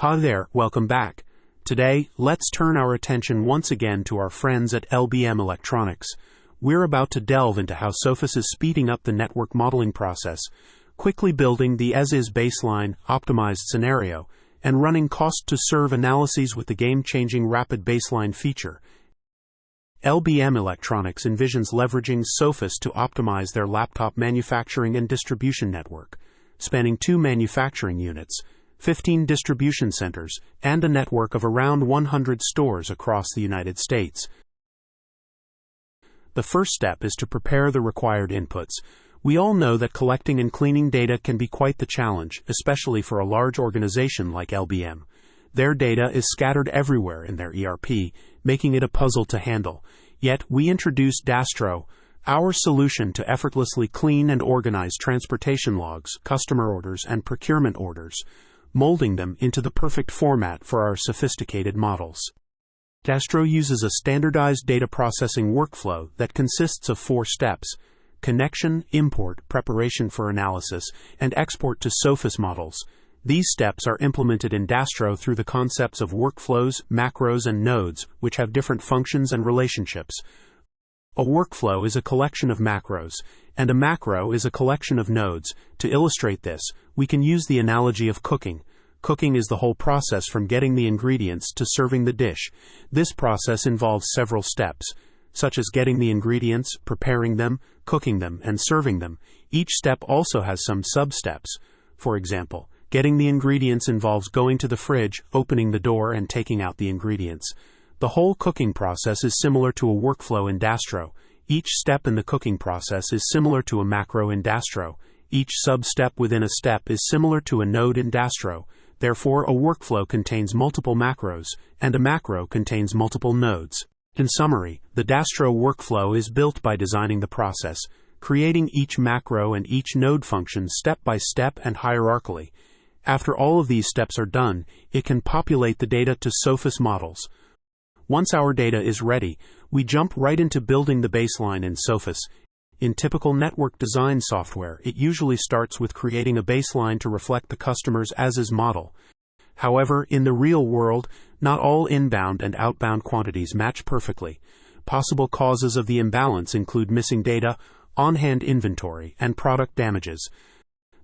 Hi there, welcome back. Today, let's turn our attention once again to our friends at LBM Electronics. We're about to delve into how Sophus is speeding up the network modeling process, quickly building the as-is baseline, optimized scenario, and running cost-to-serve analyses with the game-changing rapid baseline feature. LBM Electronics envisions leveraging Sophus to optimize their laptop manufacturing and distribution network, spanning 2 manufacturing units, 15 distribution centers, and a network of around 100 stores across the United States. The first step is to prepare the required inputs. We all know that collecting and cleaning data can be quite the challenge, especially for a large organization like LBM. Their data is scattered everywhere in their ERP, making it a puzzle to handle. Yet, we introduced Dastro, our solution to effortlessly clean and organize transportation logs, customer orders, and procurement orders, molding them into the perfect format for our sophisticated models. Dastro uses a standardized data processing workflow that consists of 4 steps: connection, import, preparation for analysis, and export to Sophus models. These steps are implemented in Dastro through the concepts of workflows, macros, and nodes, which have different functions and relationships. A workflow is a collection of macros, and a macro is a collection of nodes. To illustrate this, we can use the analogy of cooking. Cooking is the whole process from getting the ingredients to serving the dish. This process involves several steps, such as getting the ingredients, preparing them, cooking them, and serving them. Each step also has some sub-steps. For example, getting the ingredients involves going to the fridge, opening the door, and taking out the ingredients. The whole cooking process is similar to a workflow in Dastro. Each step in the cooking process is similar to a macro in Dastro. Each sub-step within a step is similar to a node in Dastro. Therefore, a workflow contains multiple macros, and a macro contains multiple nodes. In summary, the Dastro workflow is built by designing the process, creating each macro and each node function step by step and hierarchically. After all of these steps are done, it can populate the data to Sophus models. Once our data is ready, we jump right into building the baseline in Sophus. In typical network design software, it usually starts with creating a baseline to reflect the customer's as-is model. However, in the real world, not all inbound and outbound quantities match perfectly. Possible causes of the imbalance include missing data, on-hand inventory, and product damages.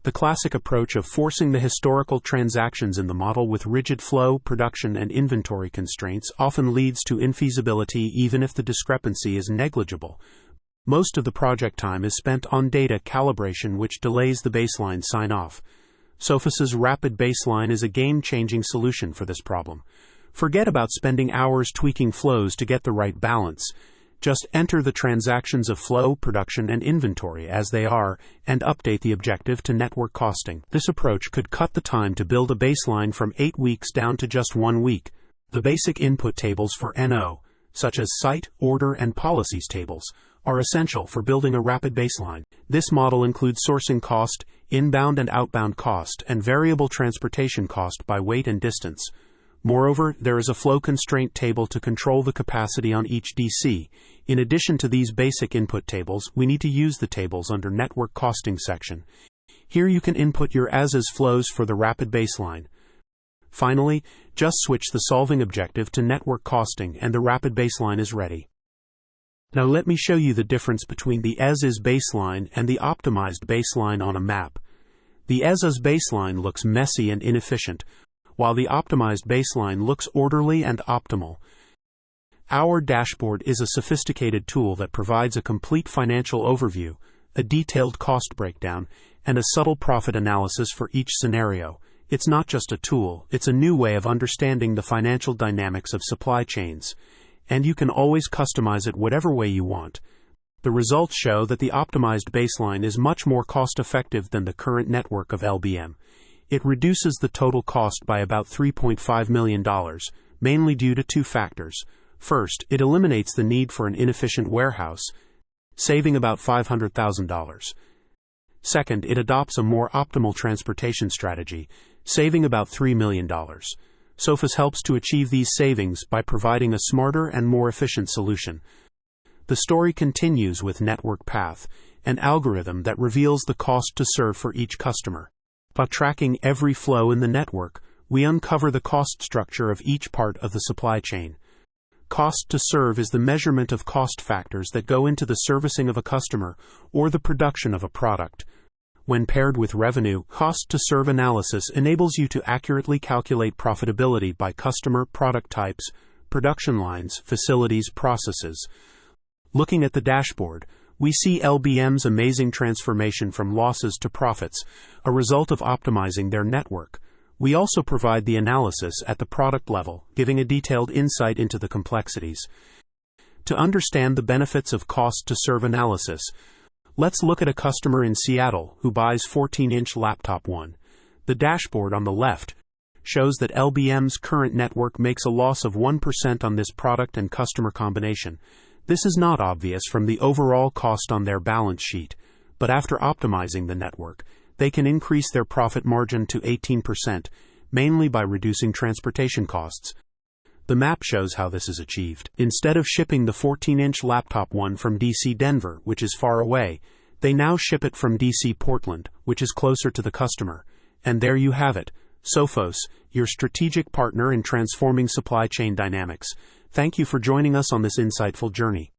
The classic approach of forcing the historical transactions in the model with rigid flow, production, and inventory constraints often leads to infeasibility even if the discrepancy is negligible. Most of the project time is spent on data calibration, which delays the baseline sign-off. Sophus's rapid baseline is a game-changing solution for this problem. Forget about spending hours tweaking flows to get the right balance. Just enter the transactions of flow, production, and inventory as they are, and update the objective to network costing. This approach could cut the time to build a baseline from 8 weeks down to just 1 week. The basic input tables for NO, such as site, order, and policies tables, are essential for building a rapid baseline. This model includes sourcing cost, inbound and outbound cost, and variable transportation cost by weight and distance. Moreover, there is a flow constraint table to control the capacity on each DC. In addition to these basic input tables, we need to use the tables under Network Costing section. Here you can input your as-is flows for the rapid baseline. Finally, just switch the solving objective to Network Costing and the rapid baseline is ready. Now let me show you the difference between the as-is baseline and the optimized baseline on a map. The as-is baseline looks messy and inefficient, while the optimized baseline looks orderly and optimal. Our dashboard is a sophisticated tool that provides a complete financial overview, a detailed cost breakdown, and a subtle profit analysis for each scenario. It's not just a tool, it's a new way of understanding the financial dynamics of supply chains. And you can always customize it whatever way you want. The results show that the optimized baseline is much more cost-effective than the current network of LBM. It reduces the total cost by about $3.5 million, mainly due to 2 factors. First, it eliminates the need for an inefficient warehouse, saving about $500,000. Second, it adopts a more optimal transportation strategy, saving about $3 million. Sophus helps to achieve these savings by providing a smarter and more efficient solution. The story continues with Network Path, an algorithm that reveals the cost to serve for each customer. By tracking every flow in the network, we uncover the cost structure of each part of the supply chain. Cost to serve is the measurement of cost factors that go into the servicing of a customer or the production of a product. When paired with revenue, cost to serve analysis enables you to accurately calculate profitability by customer, product types, production lines, facilities, processes. Looking at the dashboard, we see LBM's amazing transformation from losses to profits, a result of optimizing their network. We also provide the analysis at the product level, giving a detailed insight into the complexities. To understand the benefits of cost-to-serve analysis, let's look at a customer in Seattle who buys 14-inch laptop 1. The dashboard on the left shows that LBM's current network makes a loss of 1% on this product and customer combination. This is not obvious from the overall cost on their balance sheet, but after optimizing the network, they can increase their profit margin to 18%, mainly by reducing transportation costs. The map shows how this is achieved. Instead of shipping the 14-inch laptop 1 from DC Denver, which is far away, they now ship it from DC Portland, which is closer to the customer. And there you have it, Sophus, your strategic partner in transforming supply chain dynamics. Thank you for joining us on this insightful journey.